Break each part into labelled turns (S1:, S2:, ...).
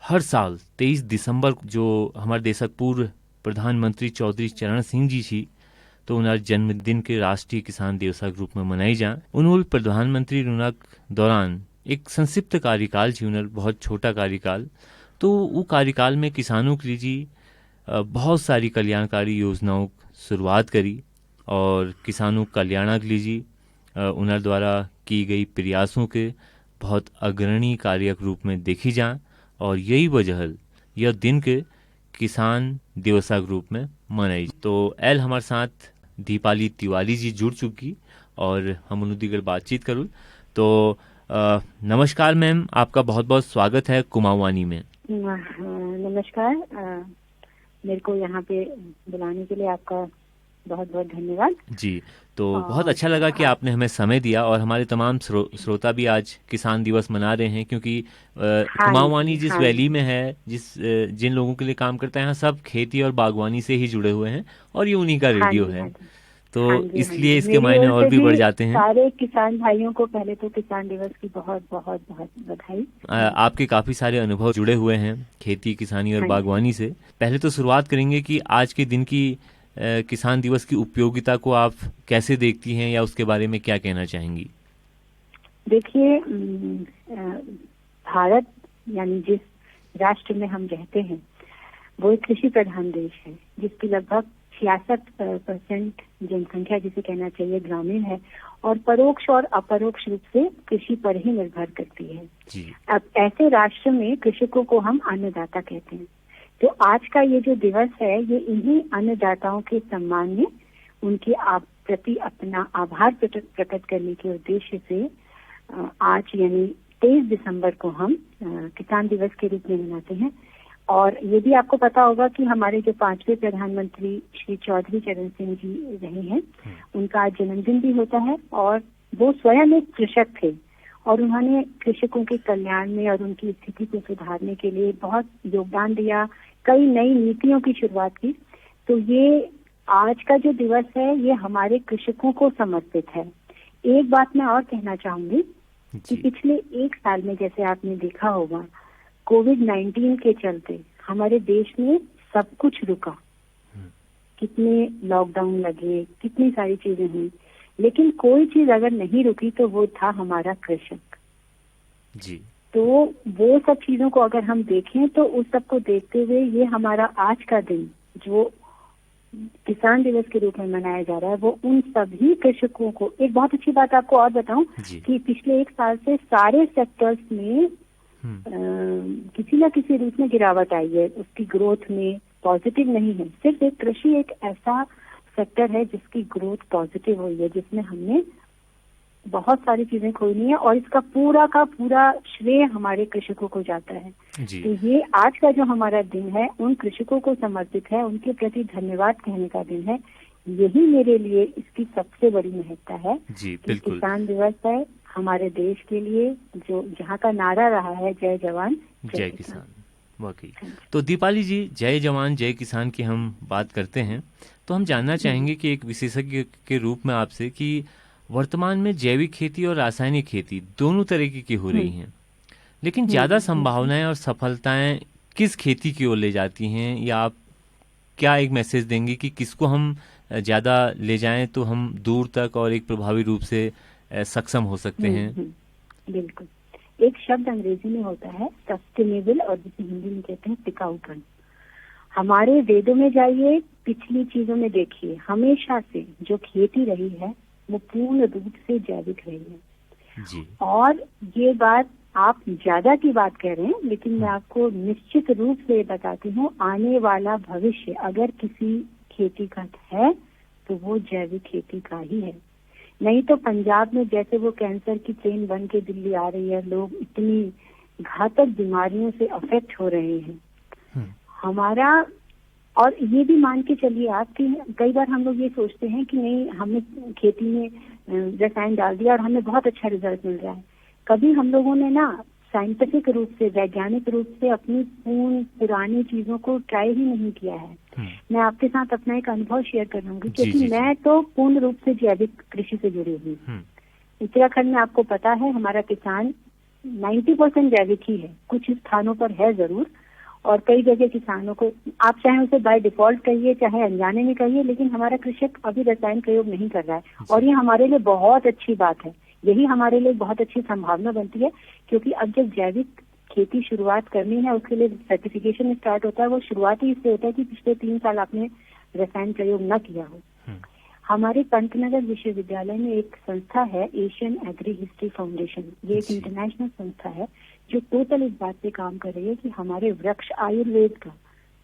S1: हर साल 23 दिसंबर को जो हमारे देश पूर्व प्रधानमंत्री चौधरी चरण सिंह जी थी तो उनका जन्मदिन के राष्ट्रीय किसान दिवस के रूप में मनाई जा। उन्होंने प्रधानमंत्री रूनक दौरान एक संक्षिप्त कार्यकाल थी, उन्होंने बहुत छोटा कार्यकाल। तो वो कार्यकाल में किसानों के लिए बहुत सारी कल्याणकारी योजनाओं की शुरुआत करी और किसानों कल्याण के लिए उनके द्वारा की गई प्रयासों के बहुत अग्रणी कार्य के रूप में देखी जा। और यही वजह यह दिन के किसान दिवस के रूप में मनाई। तो एल हमारे साथ दीपाली तिवारी जी जुड़ चुकी और हम उन्होंने दिगर बातचीत करूँ। तो नमस्कार मैम, आपका बहुत बहुत स्वागत है कुमाऊनी में।
S2: नमस्कार, मेरे को यहाँ पे बुलाने के लिए आपका बहुत बहुत धन्यवाद
S1: जी। तो बहुत अच्छा लगा कि आपने हमें समय दिया और हमारे तमाम श्रोता भी आज किसान दिवस मना रहे हैं क्योंकि कुमाऊनी जिस वैली में है, जिन लोगों के लिए काम करता है, सब खेती और बागवानी से ही जुड़े हुए हैं और ये उन्हीं का रेडियो है। तो इसलिए इसके मायने और भी बढ़ जाते हैं।
S2: सारे किसान भाइयों को पहले तो किसान दिवस की बहुत बहुत बहुत बधाई।
S1: आपके काफी सारे अनुभव जुड़े हुए हैं खेती, किसानी और बागवानी से। पहले तो शुरुआत करेंगे कि आज के दिन की किसान दिवस की उपयोगिता को आप कैसे देखती हैं या उसके बारे में क्या कहना चाहेंगी?
S2: देखिए, भारत यानी जिस राष्ट्र में हम रहते हैं वो एक कृषि प्रधान देश है जिसकी लगभग 66% जनसंख्या, जिसे कहना चाहिए, ग्रामीण है और परोक्ष और अपरोक्ष रूप से कृषि पर ही निर्भर करती है
S1: जी।
S2: अब ऐसे राष्ट्र में कृषकों को हम अन्नदाता कहते हैं। तो आज का ये जो दिवस है ये इन्हीं अन्नदाताओं के सम्मान में उनके प्रति अपना आभार प्रकट करने के उद्देश्य से आज यानी 23 दिसंबर को हम किसान दिवस के रूप में मनाते हैं। और ये भी आपको पता होगा कि हमारे जो 5वें प्रधानमंत्री श्री चौधरी चरण सिंह जी रहे हैं, उनका आज जन्मदिन भी होता है और वो स्वयं एक कृषक थे और उन्होंने कृषकों के कल्याण में और उनकी स्थिति को सुधारने के लिए बहुत योगदान दिया, कई नई नीतियों की शुरुआत की। तो ये आज का जो दिवस है ये हमारे कृषकों को समर्पित है। एक बात मैं और कहना चाहूंगी कि पिछले एक साल में जैसे आपने देखा होगा कोविड-19 के चलते हमारे देश में सब कुछ रुका, कितने लॉकडाउन लगे, कितनी सारी चीजें हुई, लेकिन कोई चीज अगर नहीं रुकी तो वो था हमारा कृषक
S1: जी।
S2: तो वो सब चीजों को अगर हम देखें तो उस सब को देखते हुए ये हमारा आज का दिन जो किसान दिवस के रूप में मनाया जा रहा है वो उन सभी कृषकों को। एक बहुत अच्छी बात आपको और बताऊं कि पिछले एक साल से सारे सेक्टर्स में किसी न किसी रूप में गिरावट आई है, उसकी ग्रोथ में पॉजिटिव नहीं है। सिर्फ एक कृषि एक ऐसा सेक्टर है जिसकी ग्रोथ पॉजिटिव हुई है, जिसमें हमने बहुत सारी चीजें खोई है और इसका पूरा का पूरा श्रेय हमारे कृषकों को जाता है
S1: जी।
S2: तो ये आज का जो हमारा दिन है उन कृषकों को समर्पित है, उनके प्रति धन्यवाद कहने का दिन है। यही मेरे लिए इसकी सबसे बड़ी महत्ता है
S1: जी,
S2: कि किसान दिवस है हमारे देश के लिए जो जहाँ का नारा रहा है जय जवान
S1: जय किसान। वाकई। तो दीपाली जी, जय जवान जय किसान की हम बात करते हैं तो हम जानना चाहेंगे कि एक विशेषज्ञ के रूप में आपसे कि वर्तमान में जैविक खेती और रासायनिक खेती दोनों तरीके की हो रही हैं, लेकिन ज्यादा संभावनाएं और सफलताएं किस खेती की ओर ले जाती हैं, या आप क्या एक मैसेज देंगे कि किसको हम ज्यादा ले जाएं तो हम दूर तक और एक प्रभावी रूप से सक्षम हो सकते हैं?
S2: बिल्कुल। एक शब्द अंग्रेजी में होता है सस्टेनेबल और जिसे हिंदी में कहते हैं टिकाऊपन। हमारे वेदों में जाइए, पिछली चीजों में देखिए, हमेशा से जो खेती रही है वो पूर्ण रूप से जैविक रही है
S1: जी।
S2: और ये बात आप ज्यादा की बात कह रहे हैं, लेकिन मैं आपको निश्चित रूप से बताती हूँ आने वाला भविष्य अगर किसी खेती का है तो वो जैविक खेती का ही है। नहीं तो पंजाब में जैसे वो कैंसर की ट्रेन बन के दिल्ली आ रही है, लोग इतनी घातक बीमारियों से अफेक्ट हो रहे हैं हमारा। और ये भी मान के चलिए आप कि कई बार हम लोग ये सोचते हैं कि नहीं हमने खेती में रसायन डाल दिया और हमें बहुत अच्छा रिजल्ट मिल रहा है। कभी हम लोगों ने ना साइंटिफिक रूप से, वैज्ञानिक रूप से अपनी पुरानी चीजों को ट्राई ही नहीं किया है। मैं आपके साथ अपना एक अनुभव शेयर कर लूंगी क्योंकि मैं तो पूर्ण रूप से जैविक कृषि से जुड़ी हुई। उत्तराखंड में आपको पता है हमारा किसान 90% जैविक ही है, कुछ स्थानों पर है जरूर, और कई जगह किसानों को आप चाहे उसे बाय डिफॉल्ट कहिए चाहे अनजाने में कहिए, लेकिन हमारा कृषक अभी रसायन प्रयोग नहीं कर रहा है, और ये हमारे लिए बहुत अच्छी बात है। यही हमारे लिए बहुत अच्छी संभावना बनती है, क्योंकि अब जब जैविक खेती शुरुआत करनी है, उसके लिए सर्टिफिकेशन स्टार्ट होता है, वो शुरुआत ही इससे होता है कि पिछले 3 साल आपने रसायन प्रयोग न किया हो। हमारे पंतनगर विश्वविद्यालय में एक संस्था है, एशियन एग्री हिस्ट्री फाउंडेशन। ये एक इंटरनेशनल संस्था है जो टोटल इस बात पे काम कर रही है कि हमारे वृक्ष आयुर्वेद का,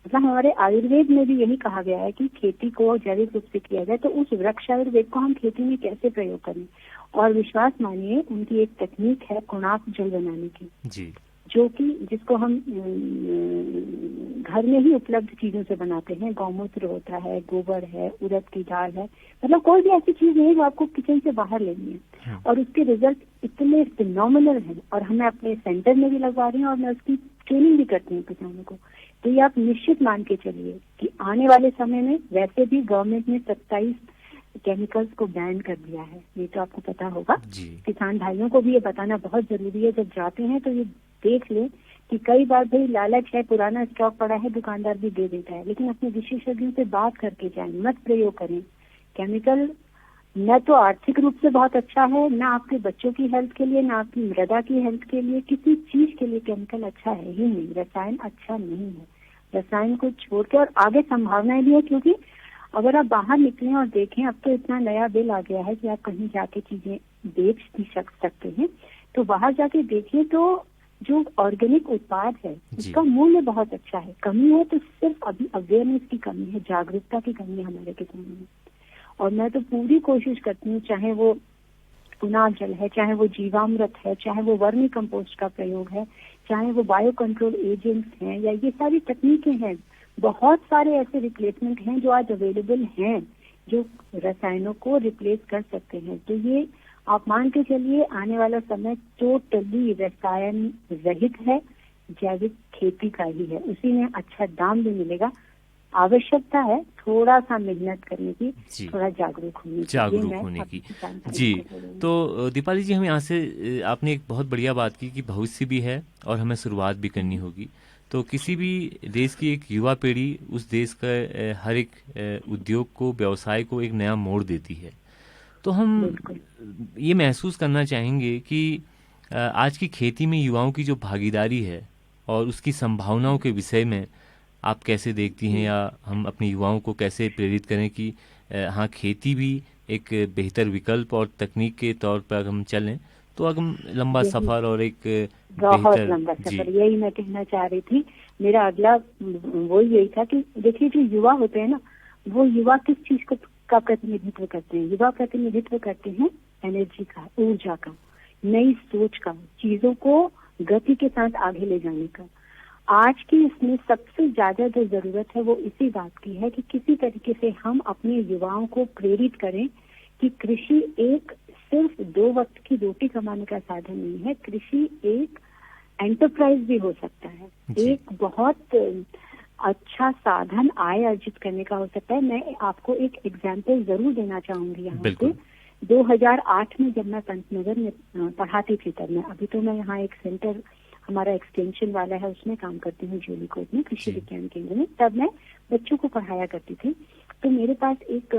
S2: मतलब हमारे आयुर्वेद में भी यही कहा गया है कि खेती को जैविक रूप से किया जाए, तो उस वृक्ष आयुर्वेद को हम खेती में कैसे प्रयोग करें। और विश्वास मानिए, उनकी एक तकनीक है कुणाक जल बनाने की जी, जो कि जिसको हम घर में ही उपलब्ध चीजों से बनाते हैं। गौमूत्र होता है, गोबर है, उड़द की दाल है, मतलब कोई भी ऐसी चीज नहीं जो आपको किचन से बाहर लेनी है, और उसके रिजल्ट इतने फिनोमिनल हैं, और हमें अपने सेंटर में भी लगवा रही हैं, और मैं उसकी ट्रेनिंग भी करती हूँ किसानों को। तो ये आप निश्चित मान के चलिए कि आने वाले समय में, वैसे भी गवर्नमेंट ने 27 केमिकल्स को बैन कर दिया है, ये तो आपको पता होगा। किसान भाइयों को भी ये बताना बहुत जरूरी है, जब जाते हैं तो ये देख ले कि कई बार भाई लालच है, पुराना स्टॉक पड़ा है, दुकानदार भी दे देता है, लेकिन अपने विशेषज्ञों से बात करके जाएं, मत प्रयोग करें केमिकल। न तो आर्थिक रूप से बहुत अच्छा है, न आपके बच्चों की हेल्थ के लिए, न आपकी मृदा की हेल्थ के लिए, किसी चीज के लिए केमिकल अच्छा है ही नहीं। रसायन अच्छा नहीं है, रसायन को छोड़ के। और आगे संभावनाएं भी है, क्योंकि अगर आप बाहर निकलें और देखें, अब तो इतना नया बिल आ गया है कि आप कहीं जाके चीजें बेच भी सकते हैं, तो बाहर जाके देखिए तो जो ऑर्गेनिक उत्पाद है उसका मूल्य बहुत अच्छा है। कमी है तो सिर्फ अभी अवेयरनेस की कमी है, जागरूकता की कमी है हमारे किसानों में। और मैं तो पूरी कोशिश करती हूँ, चाहे वो कुणाक जल है, चाहे वो जीवामृत है, चाहे वो वर्मी कंपोस्ट का प्रयोग है, चाहे वो बायो कंट्रोल एजेंट्स हैं, या ये सारी तकनीकें हैं। बहुत सारे ऐसे रिप्लेसमेंट हैं जो आज अवेलेबल हैं, जो रसायनों को रिप्लेस कर सकते हैं। तो ये आप मान के चलिए, आने वाला समय टोटली रसायन रहित है, जैविक खेती का ही है। उसी में अच्छा दाम भी मिलेगा। आवश्यकता है थोड़ा सा मेहनत करने की, थोड़ा जागरूक होने की
S1: जी। तो दीपाली जी, हमें यहाँ से आपने एक बहुत बढ़िया बात की कि भविष्य भी है और हमें शुरुआत भी करनी होगी। तो किसी भी देश की एक युवा पीढ़ी उस देश का हर एक उद्योग को, व्यवसाय को एक नया मोड़ देती है। तो हम ये महसूस करना चाहेंगे कि आज की खेती में युवाओं की जो भागीदारी है और उसकी संभावनाओं के विषय में आप कैसे देखती हैं, या हम अपने युवाओं को कैसे प्रेरित करें कि हाँ, खेती भी एक बेहतर विकल्प और तकनीक के तौर पर हम चलें तो अगम लंबा सफर और एक
S2: बहुत लंबा सफर। यही मैं कहना चाह रही थी। मेरा अगला वो यही था कि देखिए, जो युवा होते हैं ना, वो युवा किस चीज का प्रतिनिधित्व करते हैं? युवा प्रतिनिधित्व करते हैं एनर्जी का, ऊर्जा का, नई सोच का, चीजों को गति के साथ आगे ले जाने का। आज की इसमें सबसे ज्यादा जो जरूरत है वो इसी बात की है कि किसी तरीके से हम अपने युवाओं को प्रेरित करें कि कृषि एक सिर्फ 2 वक्त की रोटी कमाने का साधन नहीं है। कृषि एक एंटरप्राइज भी हो सकता है, एक बहुत अच्छा साधन आय अर्जित करने का हो सकता है। मैं आपको एक एग्जाम्पल जरूर देना चाहूंगी यहाँ पे। 2008 में जब मैं पंतनगर में पढ़ाती थी, तब मैं, अभी तो मैं यहाँ एक सेंटर हमारा एक्सटेंशन वाला है उसमें काम करती हूँ, जोलीकोट में कृषि विज्ञान केंद्र में। तब मैं बच्चों को पढ़ाया करती थी। तो मेरे पास एक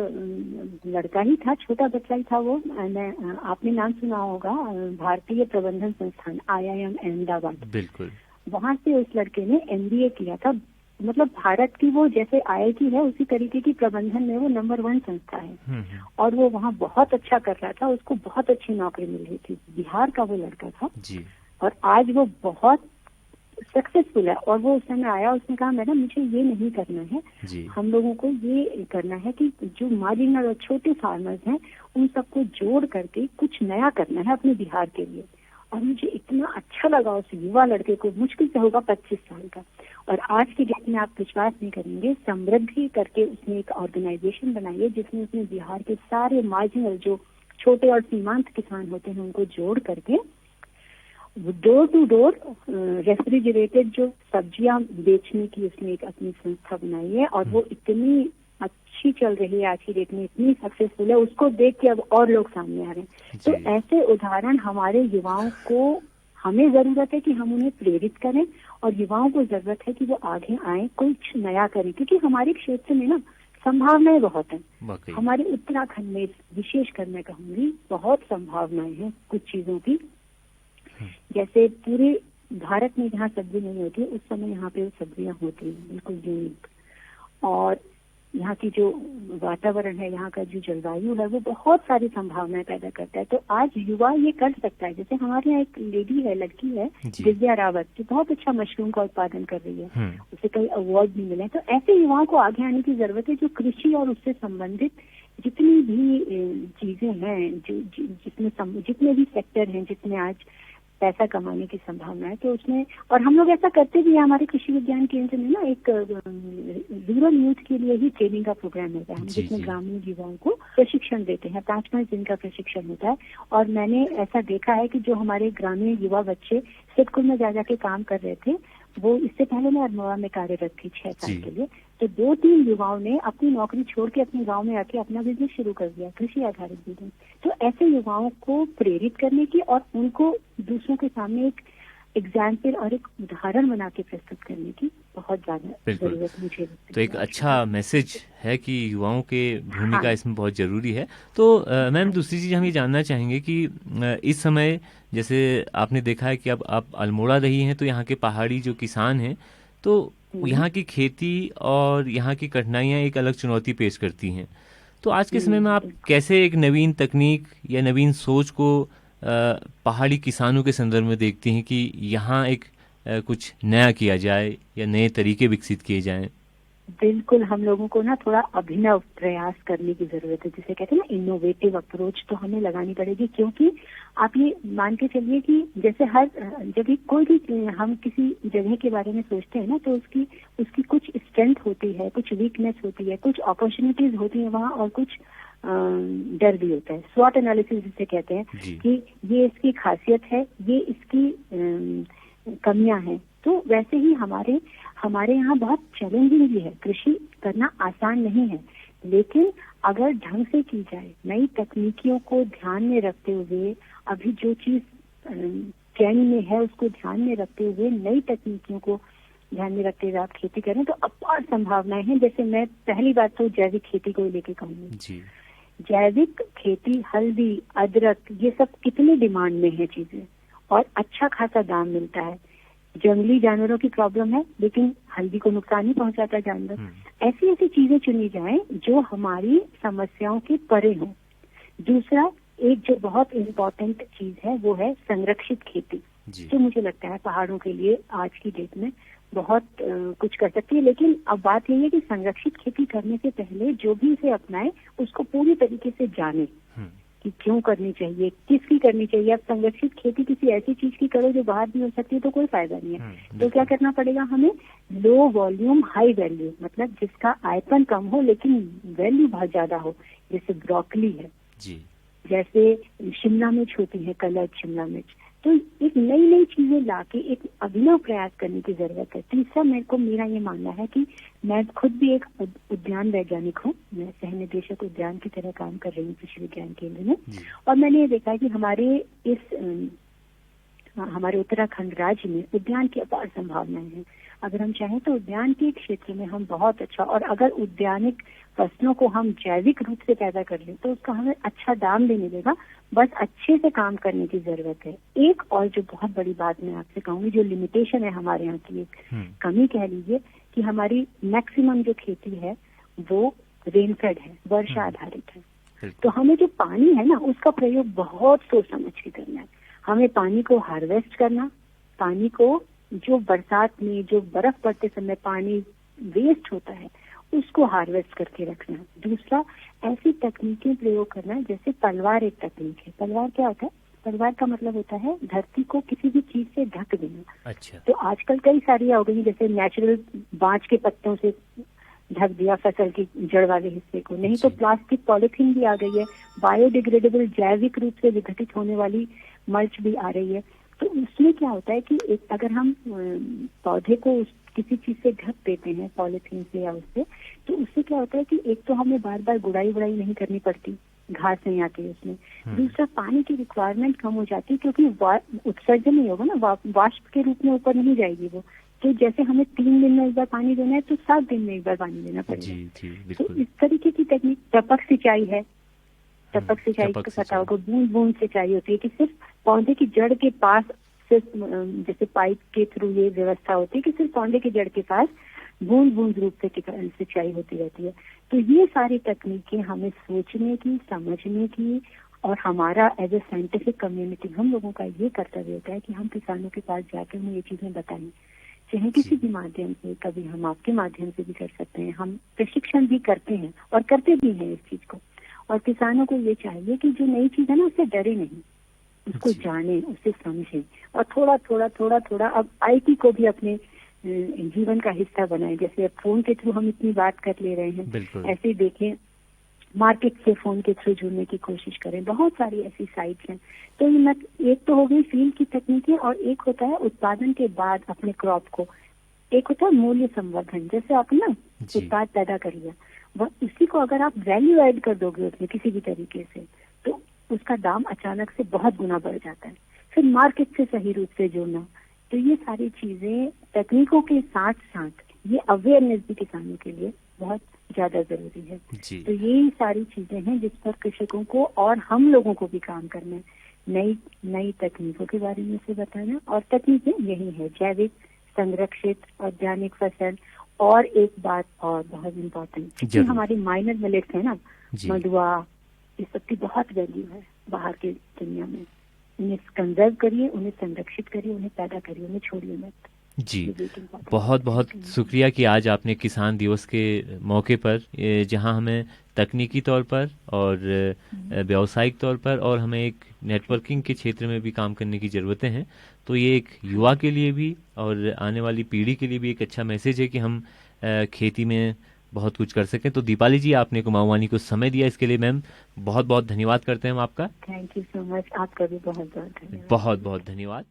S2: लड़का ही था, छोटा बच्चा ही था वो। आपने नाम सुना होगा, भारतीय प्रबंधन संस्थान IIM अहमदाबाद।
S1: बिल्कुल।
S2: वहां से उस लड़के ने MBA किया था। मतलब भारत की वो जैसे IIT है उसी तरीके की प्रबंधन में वो नंबर 1 संस्था है। और वो वहाँ बहुत अच्छा कर रहा था, उसको बहुत अच्छी नौकरी मिल रही थी। बिहार का वो लड़का था जी। और आज वो बहुत सक्सेसफुल है। और वो उस समय आया, उसने कहा मैडम मुझे ये नहीं करना है, हम लोगों को ये करना है कि जो मार्जिनल और छोटे फार्मर्स हैं उन सबको जोड़ करके कुछ नया करना है अपने बिहार के लिए। और मुझे इतना अच्छा लगा उस युवा लड़के को, मुश्किल से होगा 25 साल का। और आज की डेट में आप विश्वास नहीं करेंगे, समृद्धि करके उसने एक ऑर्गेनाइजेशन बनाई है जिसमें उसने बिहार के सारे मार्जिनल जो छोटे और सीमांत किसान होते हैं उनको जोड़ करके डोर टू डोर रेफ्रिजरेटेड जो सब्जियां बेचने की उसने एक अपनी संस्था बनाई है। और वो इतनी अच्छी चल रही है आज की डेट में, इतनी सक्सेसफुल है, उसको देख के अब और लोग सामने आ रहे हैं। तो ऐसे उदाहरण हमारे युवाओं को हमें जरूरत है कि हम उन्हें प्रेरित करें और युवाओं को जरूरत है कि वो आगे आए, कुछ नया करें, क्योंकि हमारे क्षेत्र में ना संभावनाएं बहुत हैं। हमारे उत्तराखंड में विशेषकर मैं कहूंगी बहुत संभावनाएं हैं कुछ चीजों की। जैसे पूरे भारत में जहाँ सब्जी नहीं होती उस समय यहाँ पे सब्जियां होती हैं, बिल्कुल यूनिक। और यहाँ की जो वातावरण है, यहाँ का जो जलवायु है, वो बहुत सारी संभावनाएं पैदा करता है। तो आज युवा ये कर सकता है। जैसे हमारे यहाँ एक लेडी है, लड़की है दिव्या रावत, जो बहुत अच्छा मशरूम का उत्पादन कर रही है, उसे कई अवार्ड भी मिले। तो ऐसे युवाओं को आगे आने की जरूरत है जो कृषि और उससे संबंधित जितनी भी चीजें हैं, जितने भी सेक्टर हैं जिसमें आज पैसा कमाने की संभावना है, तो उसमें, और हम लोग ऐसा करते भी हैं। हमारे कृषि विज्ञान केंद्र में ना एक रूरल यूथ के लिए ही ट्रेनिंग का प्रोग्राम होता है, जिसमें ग्रामीण युवाओं को प्रशिक्षण देते हैं। 5-5 दिन का प्रशिक्षण होता है। और मैंने ऐसा देखा है कि जो हमारे ग्रामीण युवा बच्चे सिडकुल में जा जाके काम कर रहे थे, वो इससे पहले मैं अल्मोड़ा में कार्यरत थी 6 साल के लिए, तो 2-3 युवाओं ने अपनी नौकरी छोड़ के अपने गांव में आके अपना बिजनेस शुरू कर दिया, कृषि आधारित बिजनेस। तो ऐसे युवाओं को प्रेरित करने की और उनको दूसरों के सामने एक एग्जाम्पल और एक उदाहरण बना के प्रस्तुत करने की बहुत ज्यादा जरूरत मुझे।
S1: तो एक अच्छा मैसेज है कि युवाओं के भूमिका इसमें बहुत जरूरी है। तो मैम, दूसरी चीज हम ये जानना चाहेंगे कि इस समय जैसे आपने देखा है कि अब आप अल्मोड़ा रही हैं, तो यहाँ के पहाड़ी जो किसान हैं, तो यहाँ की खेती और यहाँ की कठिनाइयाँ एक अलग चुनौती पेश करती हैं। तो आज के समय में आप कैसे एक नवीन तकनीक या नवीन सोच को पहाड़ी किसानों के संदर्भ में देखती हैं कि यहाँ एक कुछ नया किया जाए या नए तरीके विकसित किए जाएं?
S2: बिल्कुल, हम लोगों को ना थोड़ा अभिनव प्रयास करने की जरूरत है, जिसे कहते हैं ना इनोवेटिव अप्रोच, तो हमें लगानी पड़ेगी। क्योंकि आप ये मान के चलिए कि जैसे हर जब कोई भी हम किसी जगह के बारे में सोचते हैं ना, तो उसकी कुछ स्ट्रेंथ होती है, कुछ वीकनेस होती है, कुछ अपॉर्चुनिटीज होती है वहाँ, और कुछ डर भी होता है। स्वॉट एनालिसिस जिसे कहते हैं कि ये इसकी खासियत है, ये इसकी कमियां हैं। तो वैसे ही हमारे यहाँ बहुत चैलेंजिंग भी है। कृषि करना आसान नहीं है, लेकिन अगर ढंग से की जाए, नई तकनीकियों को ध्यान में रखते हुए, अभी जो चीज ट्रेंड में है उसको ध्यान में रखते हुए, नई तकनीकियों को ध्यान में रखते हुए आप खेती करें तो अपार संभावनाएं हैं। जैसे मैं पहली बात तो जैविक खेती को लेके कहूंगी। जैविक खेती, हल्दी, अदरक, ये सब कितने डिमांड में है चीजें, और अच्छा खासा दाम मिलता है। जंगली जानवरों की प्रॉब्लम है, लेकिन हल्दी को नुकसान नहीं पहुंचाता जानवर। ऐसी ऐसी चीजें चुनी जाएं जो हमारी समस्याओं के परे हो। दूसरा, एक जो बहुत इम्पोर्टेंट चीज है वो है संरक्षित खेती, जो मुझे लगता है पहाड़ों के लिए आज की डेट में बहुत कुछ कर सकती है। लेकिन अब बात यही है कि संरक्षित खेती करने से पहले जो भी इसे अपनाए उसको पूरी तरीके से जाने कि क्यों करनी चाहिए, किसकी करनी चाहिए। अब संरक्षित खेती किसी ऐसी चीज की करो जो बाहर भी हो सकती है तो कोई फायदा नहीं है। तो क्या करना पड़ेगा हमें? लो वॉल्यूम हाई वैल्यू, मतलब जिसका आयतन कम हो लेकिन वैल्यू बहुत ज्यादा हो। जैसे ब्रोकली है, जैसे शिमला मिर्च होती है, कलर्ड शिमला मिर्च। तो एक नई नई चीजें लाके एक अभिनव प्रयास करने की जरूरत है। तीसरा, मेरा ये मानना है कि मैं खुद भी एक उद्यान वैज्ञानिक हूँ। मैं सह निदेशक उद्यान की तरह काम कर रही हूँ कृषि विज्ञान केंद्र में, और मैंने ये देखा है कि हमारे उत्तराखंड राज्य में उद्यान की अपार संभावनाएं हैं। अगर हम चाहें तो उद्यान के क्षेत्र में हम बहुत अच्छा, और अगर उद्यानिक फसलों को हम जैविक रूप से पैदा कर लें तो उसका हमें अच्छा दाम भी मिलेगा। बस अच्छे से काम करने की जरूरत है। एक और जो बहुत बड़ी बात मैं आपसे कहूंगी, जो लिमिटेशन है हमारे यहाँ की, एक कमी कह लीजिए, कि हमारी मैक्सिमम जो खेती है वो रेनफेड है, वर्षा आधारित है। तो हमें जो पानी है ना उसका प्रयोग बहुत सोच समझ के करना है। हमें पानी को हार्वेस्ट करना, पानी को जो बरसात में जो बर्फ पड़ते समय पानी वेस्ट होता है उसको हार्वेस्ट करके रखना। दूसरा, ऐसी तकनीकें प्रयोग करना, जैसे पलवार एक तकनीक है। पलवार क्या होता है? पलवार का मतलब होता है धरती को किसी भी चीज से ढक देना। अच्छा। तो आजकल कई सारी हो गई, जैसे नेचुरल बांज के पत्तों से ढक दिया फसल की जड़ वाले हिस्से को, नहीं तो प्लास्टिक पॉलिथीन भी आ गई है, बायोडिग्रेडेबल जैविक रूप से विघटित होने वाली मल्च भी आ रही है। तो उसमें क्या होता है कि अगर हम पौधे को किसी चीज से ढक देते हैं, पॉलिथीन से या उससे, तो उससे क्या होता है कि एक तो हमें बार बार गुड़ाई नहीं करनी पड़ती, घास नहीं आती है उसमें। दूसरा, पानी की रिक्वायरमेंट कम हो जाती है क्योंकि उत्सर्जन नहीं होगा ना, वाष्प के रूप में ऊपर नहीं जाएगी वो। तो जैसे हमें 3 दिन में एक बार पानी देना है तो 7 दिन में एक बार पानी देना पड़ेगा। तो इस तरीके की टेक्निक, टपक सिंचाई है। टपक सिंचाई को पता होगा, बूंद बूंद सिंचाई होती है कि सिर्फ पौधे की जड़ के पास, सिर्फ जैसे पाइप के थ्रू ये व्यवस्था होती है कि सिर्फ पौधे की जड़ के पास बूंद बूंद रूप से सिंचाई होती रहती है। तो ये सारी तकनीकें हमें सोचने की, समझने की, और हमारा एज ए साइंटिफिक कम्युनिटी हम लोगों का ये कर्तव्य होता है कि हम किसानों के पास जाकर उन्हें ये चीजें बताएं, चाहे किसी भी माध्यम से। कभी हम आपके माध्यम से भी कर सकते हैं, हम प्रशिक्षण भी करते हैं और करते भी हैं इस चीज को। और किसानों को ये चाहिए कि जो नई चीज है ना, उससे डरे नहीं, उसको जाने, उससे समझे, और थोड़ा थोड़ा अब आईटी को भी अपने जीवन का हिस्सा बनाए। जैसे अब फोन के थ्रू हम इतनी बात कर ले रहे हैं, ऐसे ही देखें मार्केट से फोन के थ्रू जुड़ने की कोशिश करें। बहुत सारी ऐसी साइट्स हैं। तो ये एक तो हो गई फील्ड की तकनीकें, और एक होता है उत्पादन के बाद अपने क्रॉप को, एक होता है मूल्य संवर्धन। जैसे आपने ना उत्पाद पैदा कर लिया, वह उसी को अगर आप वैल्यू ऐड कर दोगे उसमें किसी भी तरीके से, तो उसका दाम अचानक से बहुत गुना बढ़ जाता है। फिर मार्केट से सही रूप से जोड़ना, तो ये सारी चीजें तकनीकों के साथ साथ ये अवेयरनेस भी किसानों के लिए बहुत ज्यादा जरूरी है। तो यही सारी चीजें हैं जिस पर कृषकों को और हम लोगों को भी काम करना है। नई तकनीकों के बारे में से बताना, और तकनीकें यही है, जैविक, संरक्षित, ऑर्गेनिक फसल। और एक बात और बहुत इम्पोर्टेंट, कि हमारी माइनर मिलेट्स है ना, मडुआ, इस सब की बहुत वैल्यू है बाहर की दुनिया में। उन्हें कंजर्व करिए, उन्हें संरक्षित करिए, उन्हें पैदा करिए, उन्हें छोड़िए मत।
S1: जी, बहुत बहुत शुक्रिया कि आज आपने किसान दिवस के मौके पर, जहां हमें तकनीकी तौर पर और व्यावसायिक तौर पर और हमें एक नेटवर्किंग के क्षेत्र में भी काम करने की ज़रूरतें हैं, तो ये एक युवा के लिए भी और आने वाली पीढ़ी के लिए भी एक अच्छा मैसेज है कि हम खेती में बहुत कुछ कर सकें। तो दीपाली जी, आपने कुमाऊं वाणी को समय दिया, इसके लिए मैम बहुत बहुत धन्यवाद करते हैं हम आपका।
S2: थैंक यू सो मच, आपका भी बहुत बहुत धन्यवाद।
S1: बहुत बहुत धन्यवाद।